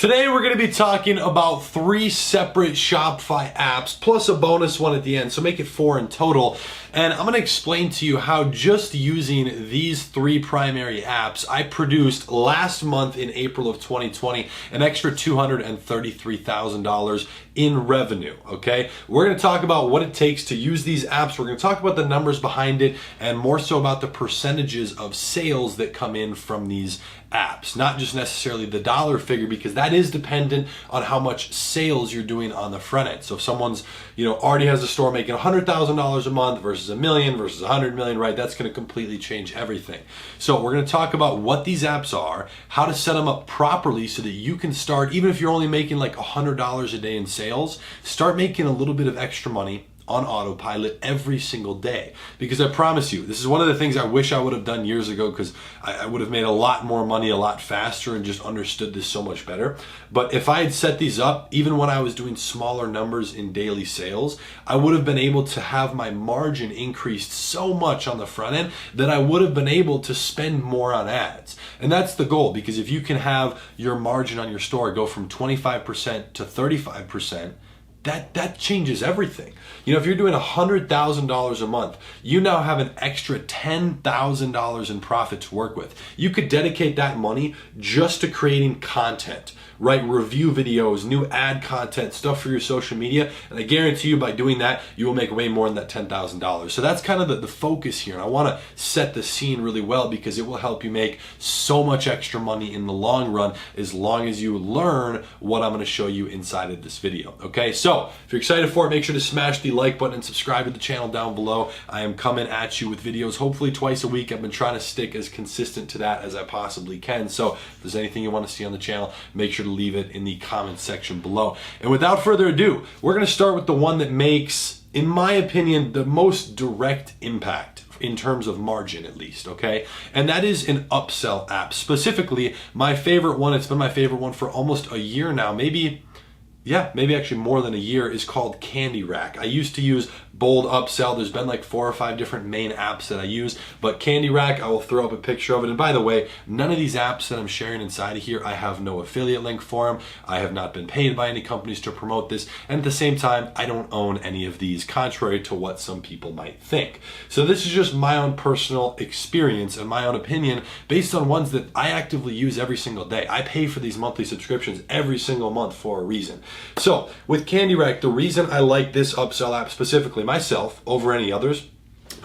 Today we're going to be talking about 3 separate Shopify apps plus a bonus one at the end, so make it 4 in total. And I'm going to explain to you how just using these 3 primary apps, I produced last month in April of 2020 an extra $233,000 in revenue, okay? We're going to talk about what it takes to use these apps. We're going to talk about the numbers behind it and more so about the percentages of sales that come in from these apps, not just necessarily the dollar figure, because that is dependent on how much sales you're doing on the front end. So if someone's, already has a store making $100,000 a month versus $1 million versus $100 million, right? That's going to completely change everything. So we're going to talk about what these apps are, how to set them up properly so that you can start, even if you're only making like $100 a day in sales, start making a little bit of extra money on autopilot every single day. Because I promise you, this is one of the things I wish I would have done years ago, because I would have made a lot more money a lot faster and just understood this so much better. But if I had set these up, even when I was doing smaller numbers in daily sales, I would have been able to have my margin increased so much on the front end that I would have been able to spend more on ads. And that's the goal, because if you can have your margin on your store go from 25% to 35%, that changes everything. If you're doing $100,000 a month, you now have an extra $10,000 in profit to work with. You could dedicate that money just to creating content, right? Review videos, new ad content, stuff for your social media. And I guarantee you by doing that, you will make way more than that $10,000. So that's kind of the focus here. And I want to set the scene really well because it will help you make so much extra money in the long run as long as you learn what I'm going to show you inside of this video. Okay, so if you're excited for it, make sure to smash the like button and subscribe to the channel down below. I am coming at you with videos hopefully twice a week. I've been trying to stick as consistent to that as I possibly can. So if there's anything you want to see on the channel, make sure to leave it in the comments section below. And without further ado, we're going to start with the one that makes, in my opinion, the most direct impact in terms of margin, at least, okay? And that is an upsell app. Specifically, my favorite one, it's been my favorite one for almost a year now, maybe actually more than a year, is called Candy Rack. I used to use Bold Upsell. There's been like 4 or 5 different main apps that I use, but Candy Rack, I will throw up a picture of it. And by the way, none of these apps that I'm sharing inside of here, I have no affiliate link for them. I have not been paid by any companies to promote this. And at the same time, I don't own any of these, contrary to what some people might think. So this is just my own personal experience and my own opinion based on ones that I actively use every single day. I pay for these monthly subscriptions every single month for a reason. So with Candy Rack, the reason I like this upsell app specifically myself over any others,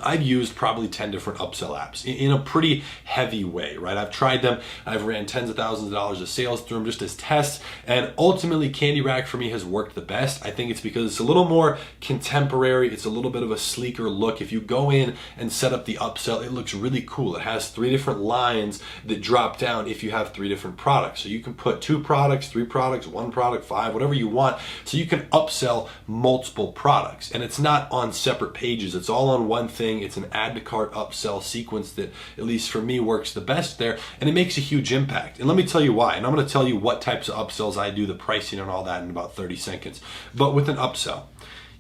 I've used probably 10 different upsell apps in a pretty heavy way, right? I've tried them. I've ran tens of thousands of dollars of sales through them just as tests. And ultimately, Candy Rack for me has worked the best. I think it's because it's a little more contemporary. It's a little bit of a sleeker look. If you go in and set up the upsell, it looks really cool. It has 3 different lines that drop down if you have 3 different products. So you can put 2 products, 3 products, 1 product, 5, whatever you want. So you can upsell multiple products. And it's not on separate pages. It's all on one thing. It's an add to cart upsell sequence that, at least for me, works the best there, and it makes a huge impact. And let me tell you why. And I'm going to tell you what types of upsells I do, the pricing and all that in about 30 seconds. But with an upsell,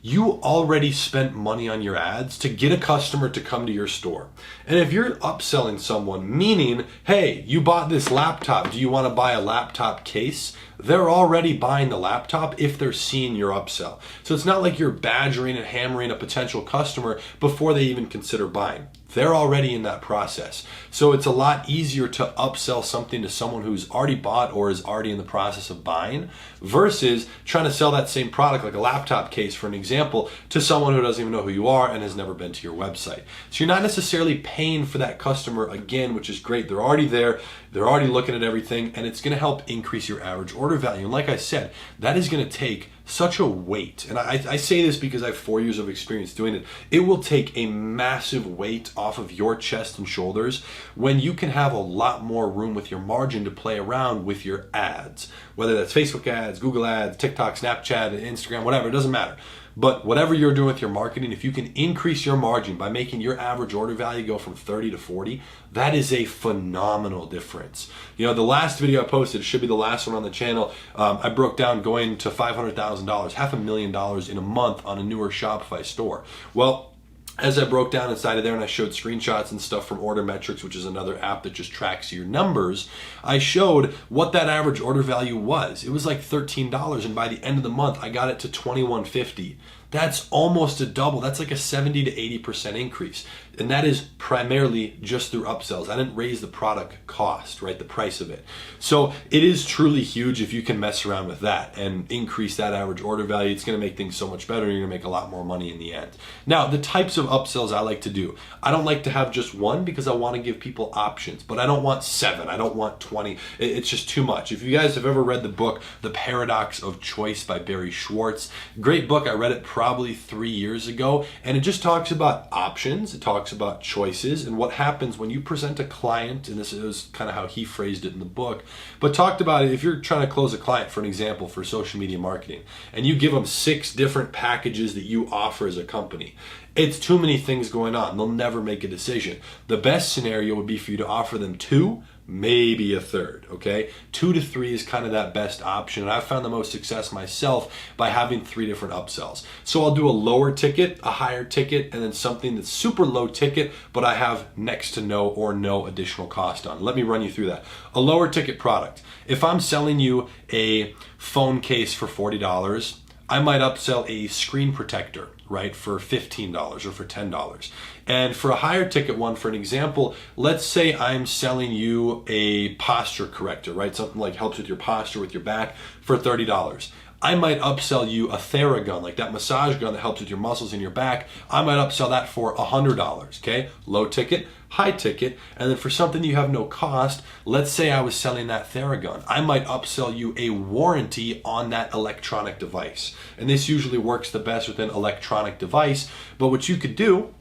you already spent money on your ads to get a customer to come to your store. And if you're upselling someone, meaning, hey, you bought this laptop, do you want to buy a laptop case? They're already buying the laptop if they're seeing your upsell. So it's not like you're badgering and hammering a potential customer before they even consider buying. They're already in that process. So it's a lot easier to upsell something to someone who's already bought or is already in the process of buying versus trying to sell that same product, like a laptop case for an example, to someone who doesn't even know who you are and has never been to your website. So you're not necessarily paying for that customer again, which is great. They're already there. They're already looking at everything, and it's going to help increase your average order value. And like I said, that is going to take such a weight. And I say this because I have 4 years of experience doing it. It will take a massive weight off of your chest and shoulders when you can have a lot more room with your margin to play around with your ads, whether that's Facebook ads, Google ads, TikTok, Snapchat, Instagram, whatever, it doesn't matter. But whatever you're doing with your marketing, if you can increase your margin by making your average order value go from 30 to 40, that is a phenomenal difference. The last video I posted, should be the last one on the channel, I broke down going to $500,000, $500,000 in a month on a newer Shopify store. Well, as I broke down inside of there and I showed screenshots and stuff from Order Metrics, which is another app that just tracks your numbers, I showed what that average order value was. It was like $13, and by the end of the month, I got it to $21.50. That's almost a double. That's like a 70 to 80% increase. And that is primarily just through upsells. I didn't raise the product cost, right? The price of it. So it is truly huge if you can mess around with that and increase that average order value. It's going to make things so much better. You're going to make a lot more money in the end. Now, the types of upsells I like to do. I don't like to have just one because I want to give people options, but I don't want 7. I don't want 20. It's just too much. If you guys have ever read the book, The Paradox of Choice by Barry Schwartz, great book. I read it probably 3 years ago, and it just talks about options. It talks about choices and what happens when you present a client, and this is kind of how he phrased it in the book, but talked about it if you're trying to close a client, for an example, for social media marketing, and you give them 6 different packages that you offer as a company. It's too many things going on. They'll never make a decision. The best scenario would be for you to offer them 2, maybe a third, okay? 2 to 3 is kind of that best option. And I've found the most success myself by having 3 different upsells. So I'll do a lower ticket, a higher ticket, and then something that's super low ticket, but I have next to no or no additional cost on. Let me run you through that. A lower ticket product. If I'm selling you a phone case for $40, I might upsell a screen protector, right, for $15 or for $10. And for a higher ticket one, for an example, let's say I'm selling you a posture corrector, right? Something like helps with your posture, with your back, for $30. I might upsell you a Theragun, like that massage gun that helps with your muscles in your back. I might upsell that for $100, okay? Low ticket, high ticket. And then for something you have no cost, let's say I was selling that Theragun. I might upsell you a warranty on that electronic device. And this usually works the best with an electronic device. But what you could do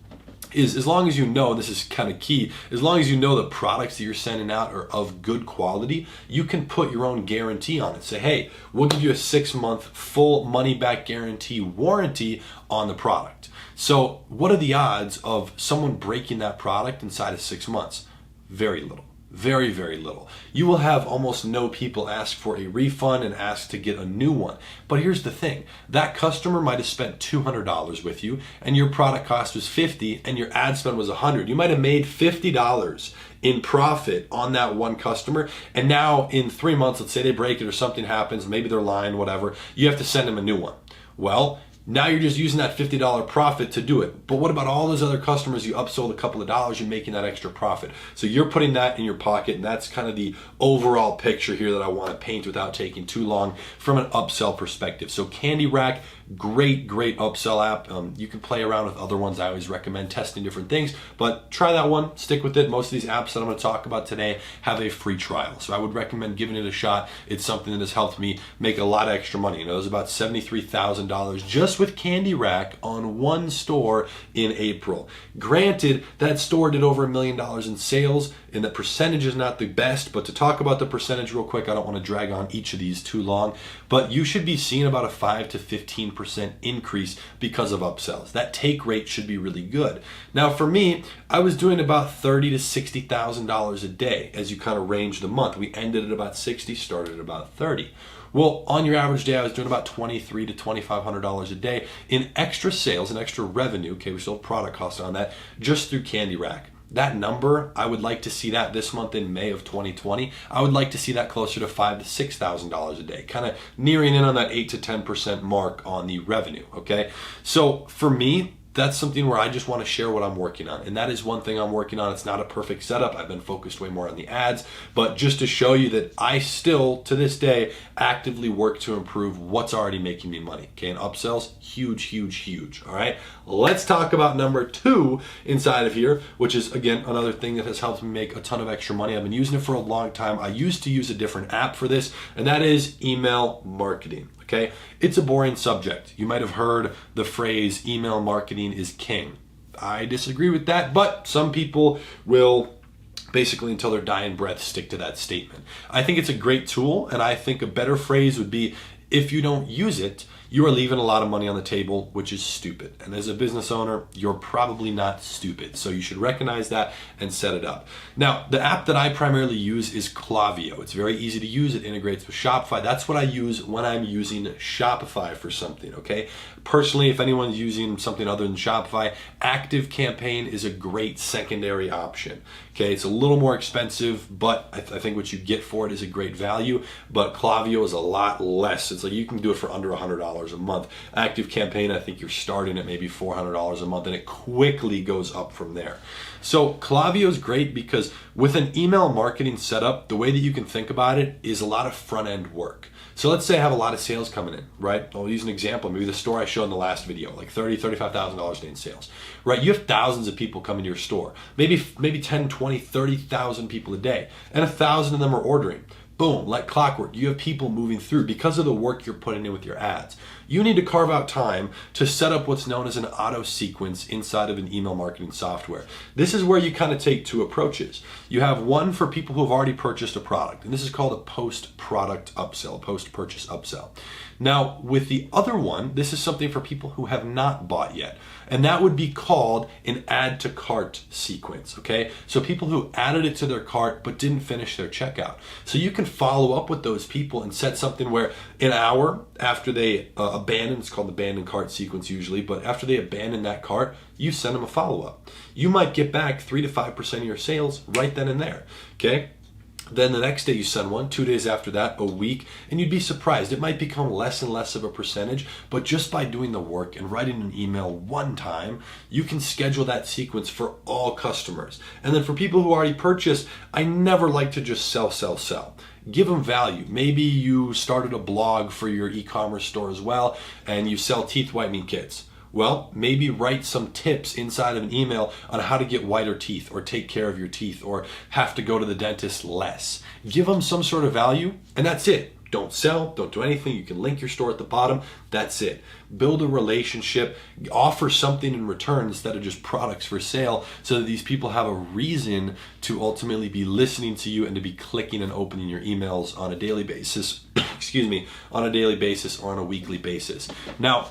is, as long as you know, this is kind of key, as long as you know the products that you're sending out are of good quality, you can put your own guarantee on it. Say, hey, we'll give you a 6-month full money back guarantee warranty on the product. So what are the odds of someone breaking that product inside of 6 months? Very little. Very, very little. You will have almost no people ask for a refund and ask to get a new one. But here's the thing. That customer might have spent $200 with you and your product cost was $50 and your ad spend was $100. You might have made $50 in profit on that one customer. And now in 3 months, let's say they break it or something happens, maybe they're lying, whatever, you have to send them a new one. Well, now you're just using that $50 profit to do it. But what about all those other customers you upsold a couple of dollars, you're making that extra profit. So you're putting that in your pocket, and that's kind of the overall picture here that I want to paint without taking too long from an upsell perspective. So Candy Rack, great upsell app. You can play around with other ones. I always recommend testing different things, but try that one, stick with it. Most of these apps that I'm going to talk about today have a free trial. So I would recommend giving it a shot. It's something that has helped me make a lot of extra money. You know, it was about $73,000 just with Candy Rack on one store in April. Granted, that store did over $1 million in sales, and the percentage is not the best, but to talk about the percentage real quick, I don't want to drag on each of these too long, but you should be seeing about a 5 to 15% increase because of upsells. That take rate should be really good. Now for me, I was doing about $30,000 to $60,000 a day as you kind of range the month. We ended at about 60, started at about 30. Well, on your average day, I was doing about $2,300 to $2,500 a day in extra sales and extra revenue. Okay, we still have product cost on that, just through Candy Rack. That number, I would like to see that this month in May of 2020. I would like to see that closer to $5,000 to $6,000 a day, kind of nearing in on that 8 to 10% mark on the revenue. Okay, so for me, that's something where I just want to share what I'm working on. And that is one thing I'm working on. It's not a perfect setup. I've been focused way more on the ads, but just to show you that I still, to this day, actively work to improve what's already making me money. Okay, and upsells, huge. All right, let's talk about number 2 inside of here, which is, again, another thing that has helped me make a ton of extra money. I've been using it for a long time. I used to use a different app for this, and that is email marketing. Okay, it's a boring subject. You might have heard the phrase email marketing is king. I disagree with that, but some people will basically until their dying breath stick to that statement. I think it's a great tool, and I think a better phrase would be If you don't use it, you are leaving a lot of money on the table, which is stupid. And as a business owner, you're probably not stupid. So you should recognize that and set it up. Now, the app that I primarily use is Klaviyo. It's very easy to use. It integrates with Shopify. That's what I use when I'm using Shopify for something, okay? Personally, if anyone's using something other than Shopify, Active Campaign is a great secondary option. Okay, it's a little more expensive, but I think what you get for it is a great value. But Klaviyo is a lot less. It's like you can do it for under $100 a month. Active Campaign, I think you're starting at maybe $400 a month, and it quickly goes up from there. So Klaviyo is great because with an email marketing setup, the way that you can think about it is a lot of front end work. So let's say I have a lot of sales coming in, right? I'll use an example, maybe the store I showed in the last video, like $30,000, $35,000 a day in sales, right? You have thousands of people coming to your store, maybe 10, 20, 30,000 people a day, and 1,000 of them are ordering. Boom, like clockwork, you have people moving through because of the work you're putting in with your ads. You need to carve out time to set up what's known as an auto sequence inside of an email marketing software. This is where you kind of take two approaches. You have one for people who have already purchased a product, and this is called a post-product upsell, post-purchase upsell. Now, with the other one, this is something for people who have not bought yet, and that would be called an add to cart sequence, okay? So people who added it to their cart but didn't finish their checkout. So you can follow up with those people and set something where an hour after they abandon, it's called the abandoned cart sequence usually, but after they abandon that cart, you send them a follow-up. You might get back 3 to 5% of your sales right then and there, okay? Then the next day you send one, 2 days after that, a week, and you'd be surprised. It might become less and less of a percentage, but just by doing the work and writing an email one time, you can schedule that sequence for all customers. And then for people who already purchased, I never like to just sell. Give them value. Maybe you started a blog for your e-commerce store as well, and you sell teeth whitening kits. Well, maybe write some tips inside of an email on how to get whiter teeth or take care of your teeth or have to go to the dentist less. Give them some sort of value, and that's it. Don't sell, don't do anything. You can link your store at the bottom. That's it. Build a relationship, offer something in return instead of just products for sale so that these people have a reason to ultimately be listening to you and to be clicking and opening your emails on a daily basis, on a daily basis or on a weekly basis. Now,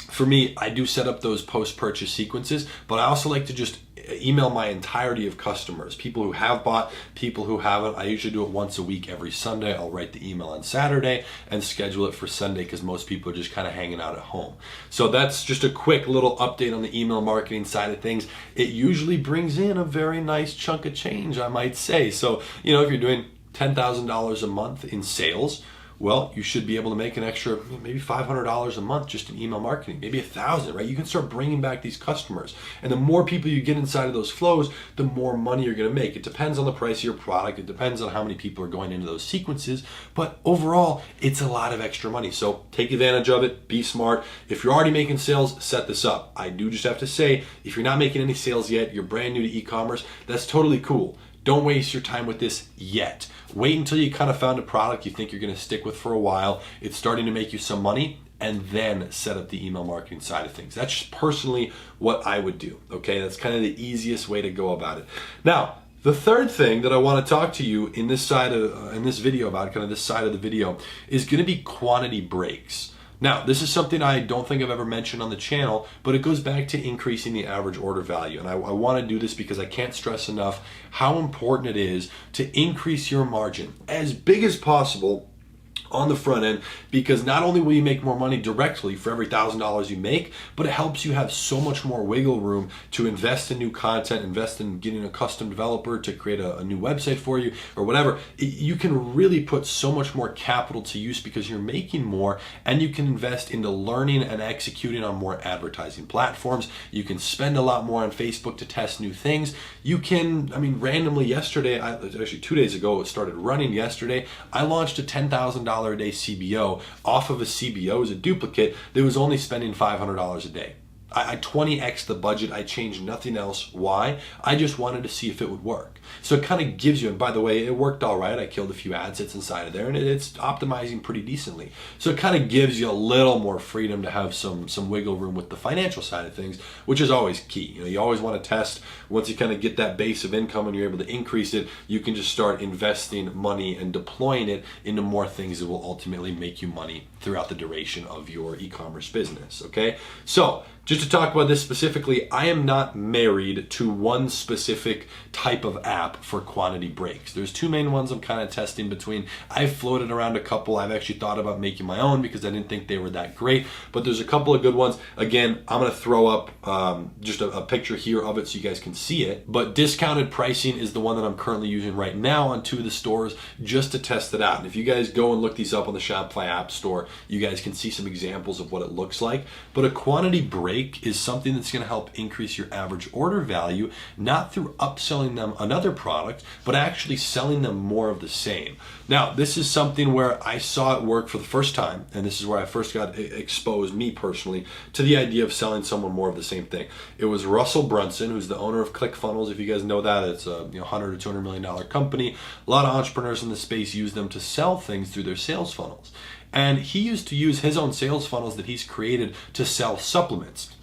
for me, I do set up those post-purchase sequences, but I also like to just email my entirety of customers, people who have bought, people who haven't. I usually do it once a week every Sunday. I'll write the email on Saturday and schedule it for Sunday because most people are just kind of hanging out at home. So that's just a quick little update on the email marketing side of things. It usually brings in a very nice chunk of change, I might say. So, if you're doing $10,000 a month in sales, well, you should be able to make an extra maybe $500 a month just in email marketing, maybe $1,000, right? You can start bringing back these customers. And the more people you get inside of those flows, the more money you're going to make. It depends on the price of your product. It depends on how many people are going into those sequences. But overall, it's a lot of extra money. So take advantage of it. Be smart. If you're already making sales, set this up. I do just have to say, if you're not making any sales yet, you're brand new to e-commerce, that's totally cool. Don't waste your time with this yet. Wait until you kind of found a product you think you're going to stick with for a while. It's starting to make you some money, and then set up the email marketing side of things. That's just personally what I would do. Okay, that's kind of the easiest way to go about it. Now, the third thing that I want to talk to you in this video about, kind of this side of the video, is going to be quantity breaks. Now, this is something I don't think I've ever mentioned on the channel, but it goes back to increasing the average order value. And I want to do this because I can't stress enough how important it is to increase your margin as big as possible on the front end, because not only will you make more money directly for every $1,000 you make, but it helps you have so much more wiggle room to invest in new content, invest in getting a custom developer to create a new website for you or whatever. You can really put so much more capital to use because you're making more, and you can invest into learning and executing on more advertising platforms. You can spend a lot more on Facebook to test new things. You can, randomly yesterday, actually 2 days ago, it started running yesterday, I launched a $10,000 a day CBO off of a CBO as a duplicate that was only spending $500 a day. I 20x the budget. I changed nothing else. Why? I just wanted to see if it would work. So it kind of gives you, and by the way, it worked all right. I killed a few ad sets inside of there, and it's optimizing pretty decently. So it kind of gives you a little more freedom to have some wiggle room with the financial side of things, which is always key. You know, you always want to test. Once you kind of get that base of income and you're able to increase it, you can just start investing money and deploying it into more things that will ultimately make you money throughout the duration of your e-commerce business. Okay, so just to talk about this specifically, I am not married to one specific type of app for quantity breaks. There's two main ones I'm kind of testing between. I've floated around a couple. I've actually thought about making my own because I didn't think they were that great, but there's a couple of good ones. Again, I'm going to throw up just a picture here of it so you guys can see it, but discounted pricing is the one that I'm currently using right now on 2 of the stores just to test it out. And if you guys go and look these up on the Shopify App Store, you guys can see some examples of what it looks like. But a quantity break is something that's going to help increase your average order value, not through upselling them another product, but actually selling them more of the same. Now, this is something where I saw it work for the first time, and this is where I first got exposed, me personally, to the idea of selling someone more of the same thing. It was Russell Brunson, who's the owner of ClickFunnels. If you guys know that, it's a $100 or $200 million company. A lot of entrepreneurs in the space use them to sell things through their sales funnels. And he used to use his own sales funnels that he's created to sell supplements.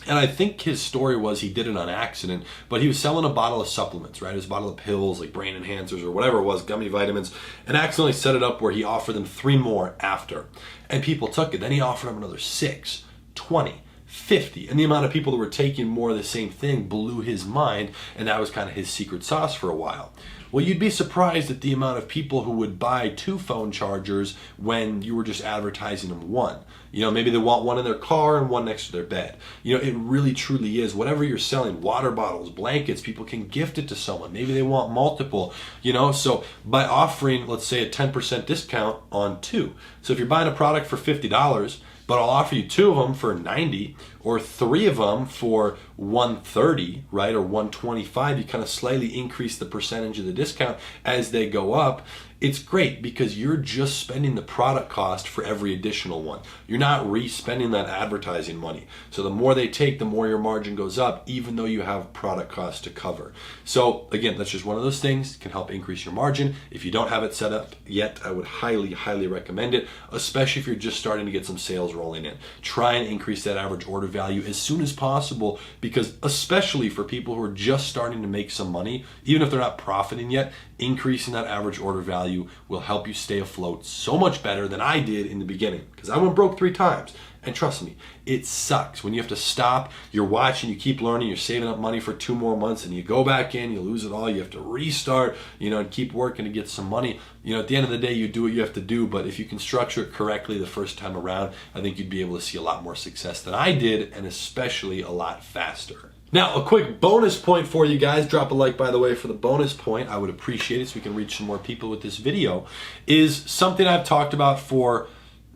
And I think his story was he did it on accident, but he was selling a bottle of supplements, right? It was a bottle of pills, like brain enhancers or whatever it was, gummy vitamins, and accidentally set it up where he offered them 3 more after. And people took it. Then he offered them another 6, 20, 50. And the amount of people that were taking more of the same thing blew his mind, and that was kind of his secret sauce for a while. Well, you'd be surprised at the amount of people who would buy 2 phone chargers when you were just advertising them 1. You know, maybe they want 1 in their car and 1 next to their bed. You know, it really truly is. Whatever you're selling, water bottles, blankets, people can gift it to someone. Maybe they want multiple, you know. So by offering, let's say, a 10% discount on 2. So if you're buying a product for $50, but I'll offer you 2 of them for $90 or 3 of them for $130, right, or $125. You kind of slightly increase the percentage of the discount as they go up. It's great because you're just spending the product cost for every additional one. You're not re-spending that advertising money. So the more they take, the more your margin goes up, even though you have product costs to cover. So again, that's just one of those things. It can help increase your margin. If you don't have it set up yet, I would highly, highly recommend it, especially if you're just starting to get some sales rolling in. Try and increase that average order value as soon as possible, because especially for people who are just starting to make some money, even if they're not profiting yet, increasing that average order value will help you stay afloat so much better than I did in the beginning, because I went broke 3 times. And trust me, it sucks when you have to stop, you're watching, you keep learning, you're saving up money for 2 more months, and you go back in, you lose it all, you have to restart, you know, and keep working to get some money. You know, at the end of the day, you do what you have to do, but if you can structure it correctly the first time around, I think you'd be able to see a lot more success than I did, and especially a lot faster. Now, a quick bonus point for you guys, drop a like, by the way, for the bonus point. I would appreciate it so we can reach some more people with this video, is something I've talked about for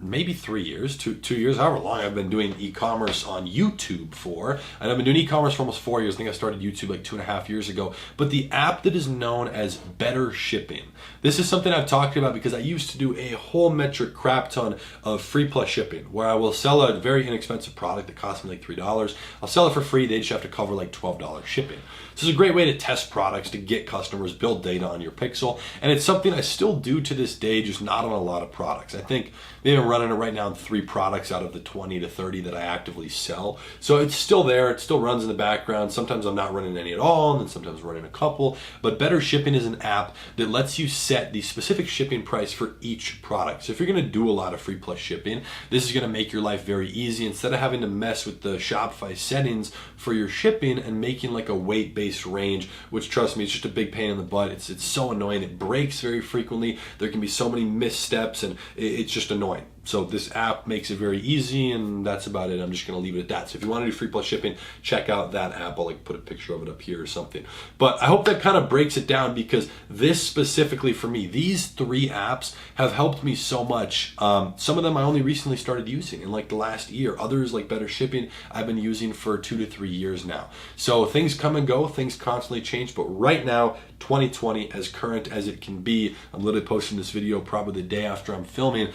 maybe 3 years, 2 years, however long I've been doing e-commerce on YouTube for. And I've been doing e-commerce for almost 4 years. I think I started YouTube like 2.5 years ago. But the app that is known as Better Shipping. This is something I've talked about because I used to do a whole metric crap ton of free plus shipping, where I will sell a very inexpensive product that costs me like $3. I'll sell it for free. They just have to cover like $12 shipping. This is a great way to test products, to get customers, build data on your pixel. And it's something I still do to this day, just not on a lot of products. I think maybe I'm running it right now on 3 products out of the 20 to 30 that I actively sell. So it's still there. It still runs in the background. Sometimes I'm not running any at all, and then sometimes running a couple. But Better Shipping is an app that lets you set the specific shipping price for each product. So if you're going to do a lot of free plus shipping, this is going to make your life very easy. Instead of having to mess with the Shopify settings for your shipping and making like a weight-based range, which, trust me, it's just a big pain in the butt. It's so annoying. It breaks very frequently. There can be so many missteps, and it's just annoying. So this app makes it very easy, and that's about it. I'm just going to leave it at that. So if you want to do free plus shipping, check out that app. I'll like put a picture of it up here or something. But I hope that kind of breaks it down, because this specifically for me, these 3 apps have helped me so much. Some of them I only recently started using in like the last year. Others, like Better Shipping, I've been using for 2 to 3 years now. So things come and go, things constantly change. But right now, 2020, as current as it can be, I'm literally posting this video probably the day after I'm filming.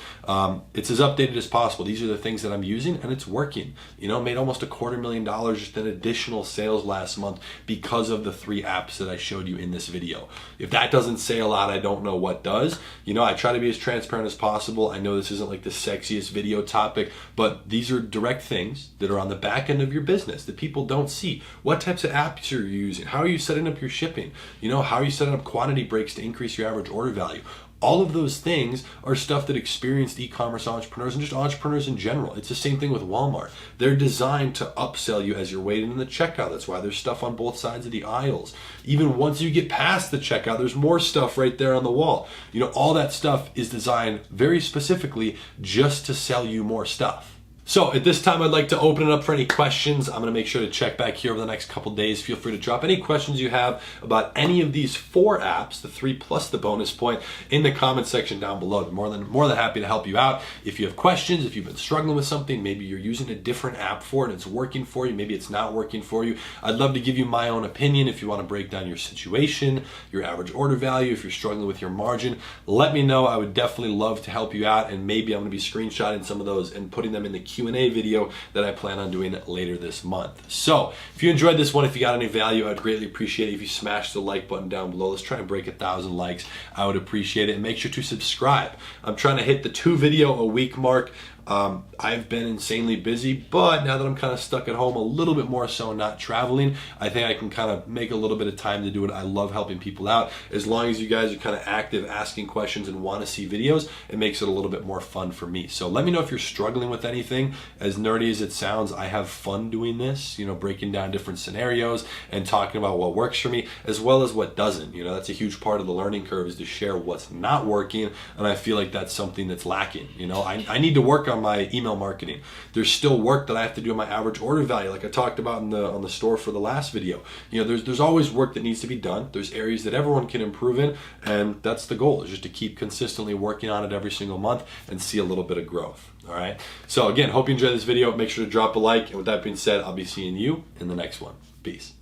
It's it's as updated as possible. These are the things that I'm using and it's working. Made almost $250,000 just in additional sales last month because of the 3 apps that I showed you in this video. If that doesn't say a lot, I don't know what does. I try to be as transparent as possible. I know this isn't like the sexiest video topic, but these are direct things that are on the back end of your business that people don't see. What types of apps are you using? How are you setting up your shipping? How are you setting up quantity breaks to increase your average order value? All of those things are stuff that experienced e-commerce entrepreneurs and just entrepreneurs in general. It's the same thing with Walmart. They're designed to upsell you as you're waiting in the checkout. That's why there's stuff on both sides of the aisles. Even once you get past the checkout, there's more stuff right there on the wall. All that stuff is designed very specifically just to sell you more stuff. So at this time, I'd like to open it up for any questions. I'm going to make sure to check back here over the next couple days. Feel free to drop any questions you have about any of these 4 apps, the 3 plus the bonus point, in the comment section down below. I'm more than happy to help you out. If you have questions, if you've been struggling with something, maybe you're using a different app for it and it's working for you, maybe it's not working for you, I'd love to give you my own opinion. If you want to break down your situation, your average order value, if you're struggling with your margin, let me know. I would definitely love to help you out, and maybe I'm going to be screenshotting some of those and putting them in the Q&A video that I plan on doing later this month. So if you enjoyed this one, if you got any value, I'd greatly appreciate it if you smash the like button down below. Let's try and break 1,000 likes. I would appreciate it, and make sure to subscribe. I'm trying to hit the 2 video a week mark. I've been insanely busy, but now that I'm kind of stuck at home a little bit more so, not traveling, I think I can kind of make a little bit of time to do it. I love helping people out. As long as you guys are kind of active, asking questions, and want to see videos, it makes it a little bit more fun for me. So let me know if you're struggling with anything. As nerdy as it sounds, I have fun doing this, breaking down different scenarios and talking about what works for me as well as what doesn't. That's a huge part of the learning curve, is to share what's not working, and I feel like that's something that's lacking. I need to work on my email marketing. There's still work that I have to do on my average order value, like I talked about on the store for the last video. There's always work that needs to be done. There's areas that everyone can improve in, and that's the goal, is just to keep consistently working on it every single month and see a little bit of growth. All right. So again, hope you enjoyed this video. Make sure to drop a like, and with that being said, I'll be seeing you in the next one. Peace.